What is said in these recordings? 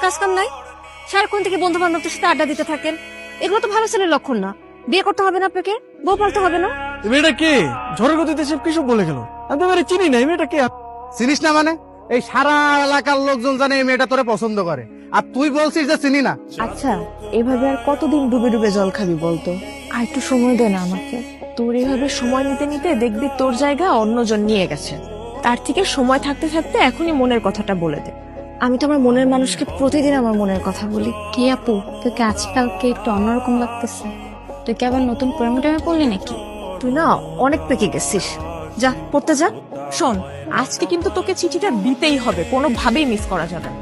কাজ কাম নাই? সারাক্ষণ থেকে বন্ধু বান্ধবদের সাথে আড্ডা দিতে থাকেন, এগুলো তো ভালো ছেলের লক্ষণ না। বিয়ে করতে হবে না আপনাকে, বউ পালতে হবে না। মেয়েটা কে? ঝড়ের গতিতে সব কিছু বলে গেল। আমি তো এবারে চিনি না, এই মেয়েটা কে? চিনিস না মানে? এই সারা এলাকার লোকজন জানে এই মেয়েটা তোরে পছন্দ করে, আর তুই বলছিস যে চিনি না। আচ্ছা, এভাবে আর কতদিন ডুবে ডুবে জল খাবি বলতো? আর একটু সময় দে না আমাকে। তোর এইভাবে সময় নিতে নিতে দেখবি তোর জায়গা অন্যজন নিয়ে গেছে। তার থেকে সময় থাকতে থাকতে এখনই মনের কথাটা বলে দে। আমি তো আমার মনের মানুষকে প্রতিদিন আমার মনের কথা বলি। কি আপু, তোকে আজকালকে একটু অন্যরকম লাগতেছে। তুই কি আবার নতুন প্রেমে টেমে পড়লি নাকি? তুই না অনেক পেকে গেছিস। যা পড়তে যা। শোন, আজকে কিন্তু তোকে চিঠিটা দিতেই হবে, কোনোভাবেই মিস করা যাবে না।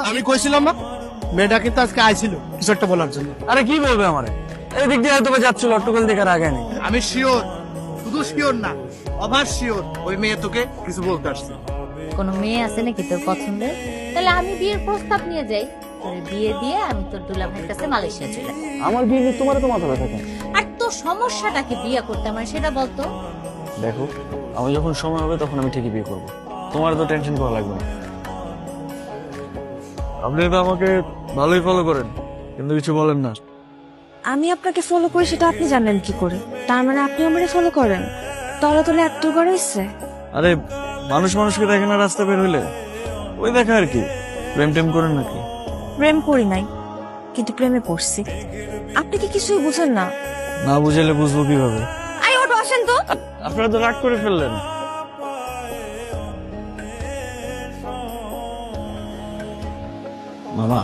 আমি কইছিলাম না মেয়েটা কিন্তু আজকে আইছিল কিছু একটা বলার জন্য। আরে কি বলবে আমারে? এই দিক দিয়ে হয়তো যাচ্ছিল, অট্টকল দেখার আগে নেই। আমি শিওর, শুধু শিওর না, অভার শিওর ওই মেয়ে তোকে কিছু বলতে আসছে। কোনো মেয়ে আছে নাকি তোর পছন্দের? তাহলে আমি বিয়ের প্রস্তাব নিয়ে যাই, তোর বিয়ে দিয়ে আমি তোর দুলা ভাইয়ের কাছে মালয়েশিয়া চলে যাই। আমার বিয়ে নিয়ে তোমার তো মাথা ব্যথা কেন? আর তোর সমস্যাটা কি বিয়ে করতে আমার, সেটা বলতো। দেখো, আমি যখন সময় হবে তখন আমি ঠিকই বিয়ে করবো, তোমার তো টেনশন করা লাগবে না। আপনি তো আমাকে ভালোই ফলো করেন, কিন্তু কিছু বলেন না। আমি আপনাকে ফলো করি সেটা আপনি জানেন কি করে? তার মানে আপনি আমারে ফলো করেন? তলে তলে একটু করে ইচ্ছে। আরে মানুষ মানুষকে দেখে না রাস্তা বের হইলে, ওই দেখা আর কি। প্রেম টেম করেন নাকি? প্রেম করি নাই, কিন্তু প্রেমে পড়ছি। আপনি কি কিছুই বুঝেন না? না বুঝাইলে বুঝবো কিভাবে? আই ওটা আসেন তো। আপনারা তো রাগ করে ফেললেন। মামা,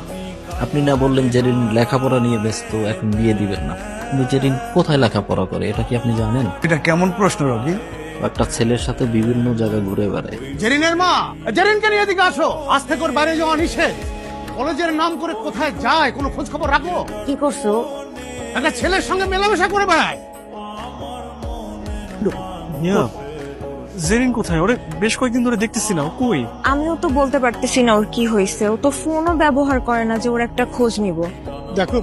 আপনি না বললেন জেরিন লেখাপড়া নিয়ে ব্যস্ত, এখন বিয়ে দিবেন না, কিন্তু জেরিন কোথায় লেখাপড়া করে এটা কি আপনি জানেন? এটা কেমন প্রশ্ন রবি? একটা ছেলের সাথে বিভিন্ন জায়গায় ঘুরে বেড়ায়। জেরিনের মা, জেরিনকে নিয়ে এদিকে আসো। আজ থেকে ওর বাইরে যাওয়া নিষেধ। কলেজের নাম করে কোথায় যায় কোনো খোঁজ খবর রাখো? কি করছো? একটা ছেলের সঙ্গে মেলামেশা করে বেড়ায়। জেরিন কোথায়? ওরে বেশ কয়েকদিন ধরে দেখতেছি না, ও কই? আমিও তো বলতে পারতেছি না ওর কি হয়েছে। ও তো ফোনও ব্যবহার করে না যে ওর একটা খোঁজ নিব। দেখো,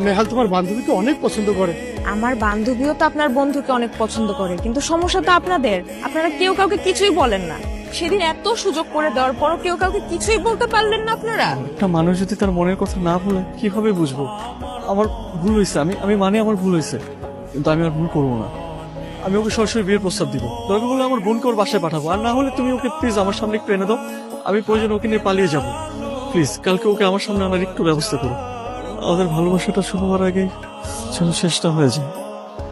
নেহাল তোমার বান্ধবীকে অনেক পছন্দ করে। আমার বান্ধবীও তো আপনার বন্ধুকে অনেক পছন্দ করে, কিন্তু সমস্যা তো আপনাদের। আপনারা কেউ কাউকে কিছুই বলেন না। সেদিন এত সুযোগ করে দেওয়ার পরও কেউ কাউকে কিছুই বলতে পারলেন না আপনারা। একটা মানুষ যদি তার মনের কথা না বলে কিভাবে বুঝবো? আমার ভুল হয়েছে, আমি মানে আমার ভুল হয়েছে, কিন্তু আমি আর ভুল করবো না। আমি ওকে সরাসরি বিয়ের প্রস্তাব দিব। দরকার হলে আমার বোনকে ওর বাসায় পাঠাবো, আর না হলে তুমি ওকে প্লিজ আমার সামনে একটু এনে দাও। আমি প্রয়োজন ওকে নিয়ে পালিয়ে যাবো। প্লিজ কালকে ওকে আমার সামনে আনার একটু ব্যবস্থা করো। আমাদের ভালোবাসাটা শুরু হওয়ার আগে যেন শেষটা হয়ে যায়।